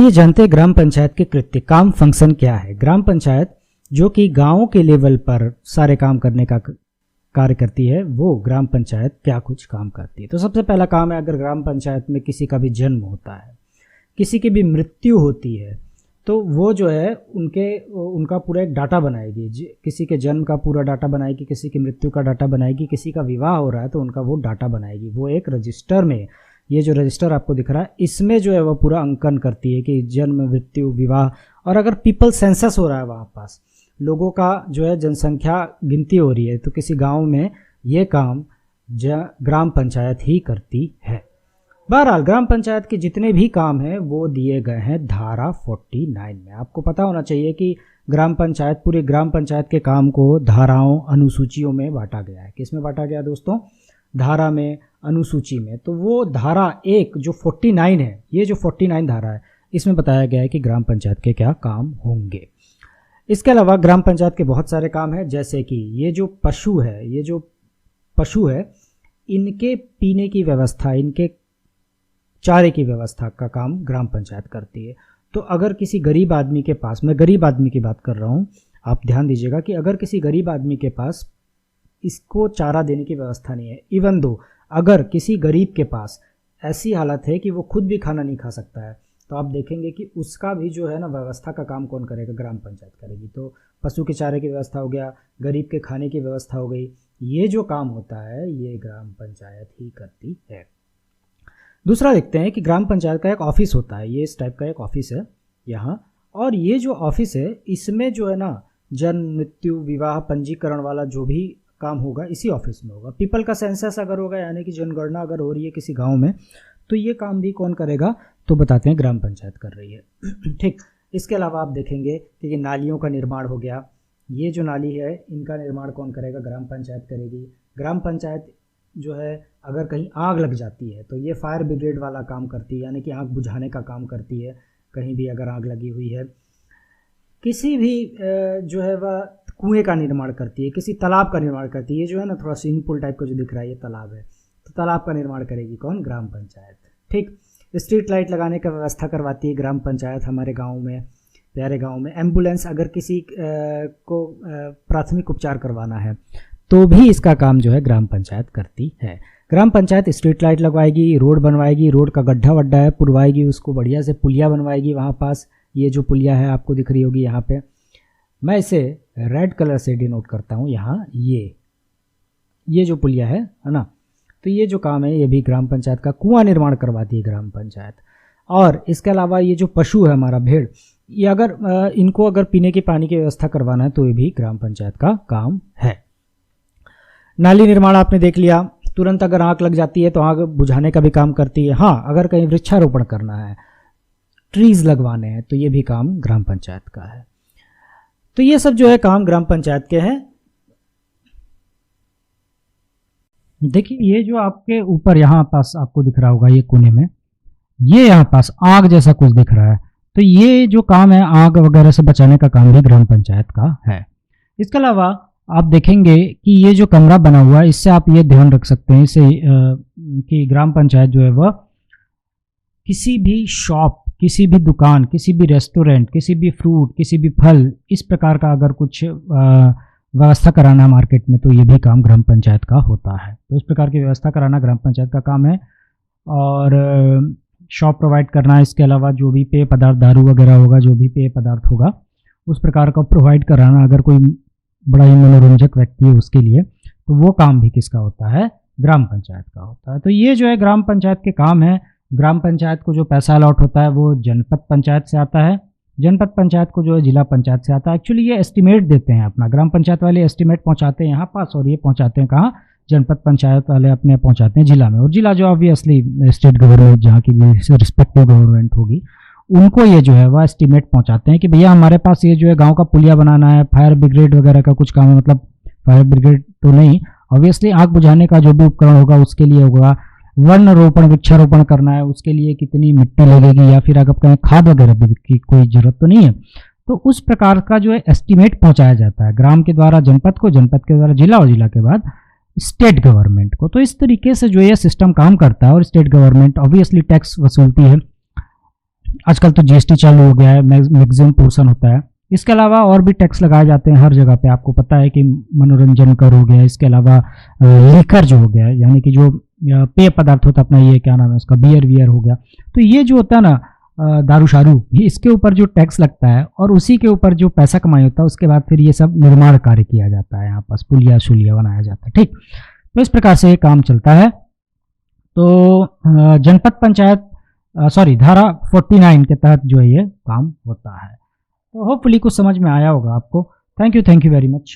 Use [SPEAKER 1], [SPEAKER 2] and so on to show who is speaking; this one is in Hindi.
[SPEAKER 1] ये जानते हैं ग्राम पंचायत के कृत्य काम फंक्शन क्या है। ग्राम पंचायत जो कि गांव के लेवल पर सारे काम करने का कार्य करती है, वो ग्राम पंचायत क्या कुछ काम करती है। तो सबसे पहला काम है, अगर ग्राम पंचायत में किसी का भी जन्म होता है, किसी की भी मृत्यु होती है, तो वो जो है उनका पूरा एक डाटा बनाएगी। किसी के जन्म का पूरा डाटा बनाएगी, किसी की मृत्यु का डाटा बनाएगी, किसी का विवाह हो रहा है तो उनका वो डाटा बनाएगी। वो एक रजिस्टर में, ये जो रजिस्टर आपको दिख रहा है, इसमें जो है वो पूरा अंकन करती है कि जन्म, मृत्यु, विवाह। और अगर पीपल सेंसस हो रहा है, वहाँ पास लोगों का जो है जनसंख्या गिनती हो रही है, तो किसी गांव में ये काम ग्राम पंचायत ही करती है। बहरहाल ग्राम पंचायत के जितने भी काम हैं वो दिए गए हैं धारा 49 में। आपको पता होना चाहिए कि ग्राम पंचायत, पूरे ग्राम पंचायत के काम को धाराओं, अनुसूचियों में बांटा गया है। किस में बांटा गया दोस्तों? धारा में, अनुसूची में। तो वो धारा 1 जो 49 है, ये जो 49 धारा है, इसमें बताया गया है कि ग्राम पंचायत के क्या काम होंगे। इसके अलावा ग्राम पंचायत के बहुत सारे काम हैं, जैसे कि ये जो पशु है, इनके पीने की व्यवस्था, इनके चारे की व्यवस्था का काम ग्राम पंचायत करती है। तो अगर किसी गरीब आदमी के पास, मैं गरीब आदमी की बात कर रहा हूँ, आप ध्यान दीजिएगा कि अगर किसी गरीब आदमी के पास इसको चारा देने की व्यवस्था नहीं है, इवन दो अगर किसी गरीब के पास ऐसी हालत है कि वो खुद भी खाना नहीं खा सकता है, तो आप देखेंगे कि उसका भी जो है ना व्यवस्था का काम कौन करेगा? ग्राम पंचायत करेगी। तो पशु के चारे की व्यवस्था हो गया, गरीब के खाने की व्यवस्था हो गई, ये जो काम होता है ये ग्राम पंचायत ही करती है। दूसरा देखते हैं कि ग्राम पंचायत का एक ऑफिस होता है, ये इस टाइप का एक ऑफिस है यहाँ। और ये जो ऑफिस है, इसमें जो है ना जन्म, मृत्यु, विवाह, पंजीकरण वाला जो भी काम होगा इसी ऑफिस में होगा। पीपल का सेंसस अगर होगा, यानी कि जनगणना अगर हो रही है किसी गांव में, तो ये काम भी कौन करेगा? तो बताते हैं ग्राम पंचायत कर रही है। ठीक। इसके अलावा आप देखेंगे कि नालियों का निर्माण हो गया। ये जो नाली है, इनका निर्माण कौन करेगा? ग्राम पंचायत करेगी। ग्राम पंचायत जो है अगर कहीं आग लग जाती है तो ये फायर ब्रिगेड वाला काम करती है, यानी कि आग बुझाने का काम करती है। कहीं भी अगर आग लगी हुई है, किसी भी जो है वह कुएं का निर्माण करती है, किसी तालाब का निर्माण करती है। ये जो है ना थोड़ा स्विमिंग पूल टाइप का जो दिख रहा है, ये तालाब है, तो तालाब का निर्माण करेगी कौन? ग्राम पंचायत। ठीक। स्ट्रीट लाइट लगाने का व्यवस्था करवाती है ग्राम पंचायत हमारे गाँव में, प्यारे गाँव में। एम्बुलेंस, अगर किसी को प्राथमिक उपचार करवाना है तो भी इसका काम जो है ग्राम पंचायत करती है। ग्राम पंचायत स्ट्रीट लाइट लगवाएगी, रोड बनवाएगी, रोड का गड्ढा वड्ढा है पुरवाएगी, उसको बढ़िया से पुलिया बनवाएगी। वहाँ पास ये जो पुलिया है आपको दिख रही होगी यहाँ पे, मैं इसे रेड कलर से डिनोट करता हूँ यहाँ, ये जो पुलिया है ना, तो ये जो काम है ये भी ग्राम पंचायत का। कुआं निर्माण करवाती है ग्राम पंचायत। और इसके अलावा ये जो पशु है हमारा, भेड़, ये अगर इनको अगर पीने के पानी की व्यवस्था करवाना है तो ये भी ग्राम पंचायत का काम है। नाली निर्माण आपने देख लिया। तुरंत अगर आग लग जाती है तो आग बुझाने का भी काम करती है। हाँ, अगर कहीं वृक्षारोपण करना है, ट्रीज लगवाने हैं, तो ये भी काम ग्राम पंचायत का है। तो ये सब जो है काम ग्राम पंचायत के हैं। देखिए ये जो आपके ऊपर यहाँ पास आपको दिख रहा होगा, ये कोने में, ये यहाँ पास आग जैसा कुछ दिख रहा है, तो ये जो काम है आग वगैरह से बचाने का काम भी ग्राम पंचायत का है। इसके अलावा आप देखेंगे कि ये जो कमरा बना हुआ है, इससे आप ये ध्यान रख सकते हैं इसे कि ग्राम पंचायत जो है वह किसी भी शॉप, किसी भी दुकान, किसी भी रेस्टोरेंट, किसी भी फ्रूट, किसी भी फल, इस प्रकार का अगर कुछ व्यवस्था कराना मार्केट में, तो ये भी काम ग्राम पंचायत का होता है। तो इस प्रकार की व्यवस्था कराना ग्राम पंचायत का काम है। और शॉप प्रोवाइड करना, इसके अलावा जो भी पेय पदार्थ, दारू वगैरह होगा, जो भी पेय पदार्थ होगा उस प्रकार का प्रोवाइड कराना, अगर कोई बड़ा ही मनोरंजक व्यक्ति है उसके लिए, तो वो काम भी किसका होता है? ग्राम पंचायत का होता है। तो ये जो है ग्राम पंचायत के काम है। ग्राम पंचायत को जो पैसा अलॉट होता है वो जनपद पंचायत से आता है, जनपद पंचायत को जो है जिला पंचायत से आता है। एक्चुअली ये एस्टिमेट देते हैं अपना, ग्राम पंचायत वाले एस्टिमेट पहुंचाते हैं यहाँ पास, और ये पहुंचाते हैं कहाँ? जनपद पंचायत वाले अपने पहुंचाते हैं जिला में। और जिला जो ऑब्वियसली स्टेट गवर्नमेंट, जहाँ की भी रिस्पेक्टिव गवर्नमेंट होगी, उनको ये जो है वह एस्टिमेट पहुंचाते हैं कि भैया हमारे पास ये जो है गांव का पुलिया बनाना है, फायर ब्रिगेड वगैरह का कुछ काम है, मतलब फायर ब्रिगेड तो नहीं, ऑब्वियसली आग बुझाने का जो भी उपकरण होगा उसके लिए होगा, वन रोपण, वृक्षारोपण करना है, उसके लिए कितनी मिट्टी लगेगी, या फिर अगर कहीं खाद वगैरह की कोई जरूरत तो नहीं है, तो उस प्रकार का जो है एस्टिमेट पहुंचाया जाता है ग्राम के द्वारा जनपद को, जनपद के द्वारा जिला, और जिला के बाद स्टेट गवर्नमेंट को। तो इस तरीके से जो ये सिस्टम काम करता है। और स्टेट गवर्नमेंट ऑब्वियसली टैक्स वसूलती है आजकल तो जीएसटी चालू हो गया है, मैक्सिमम पोर्शन होता है। इसके अलावा और भी टैक्स लगाए जाते हैं हर जगह पे, आपको पता है कि मनोरंजन कर हो गया, इसके अलावा लीकर जो हो गया है, यानी कि जो पेय पदार्थ होता है अपना, ये क्या नाम है उसका, बियर वियर हो गया। तो ये जो होता है ना दारू शारू, ये इसके ऊपर जो टैक्स लगता है और उसी के ऊपर जो पैसा कमाई होता है, उसके बाद फिर ये सब निर्माण कार्य किया जाता है, यहाँ पास पुलिया शुलिया बनाया जाता है। ठीक, तो इस प्रकार से ये काम चलता है। तो जनपद पंचायत सॉरी धारा 49 के तहत जो है ये काम होता है। तो होपफुली कुछ समझ में आया होगा आपको। Thank you very much.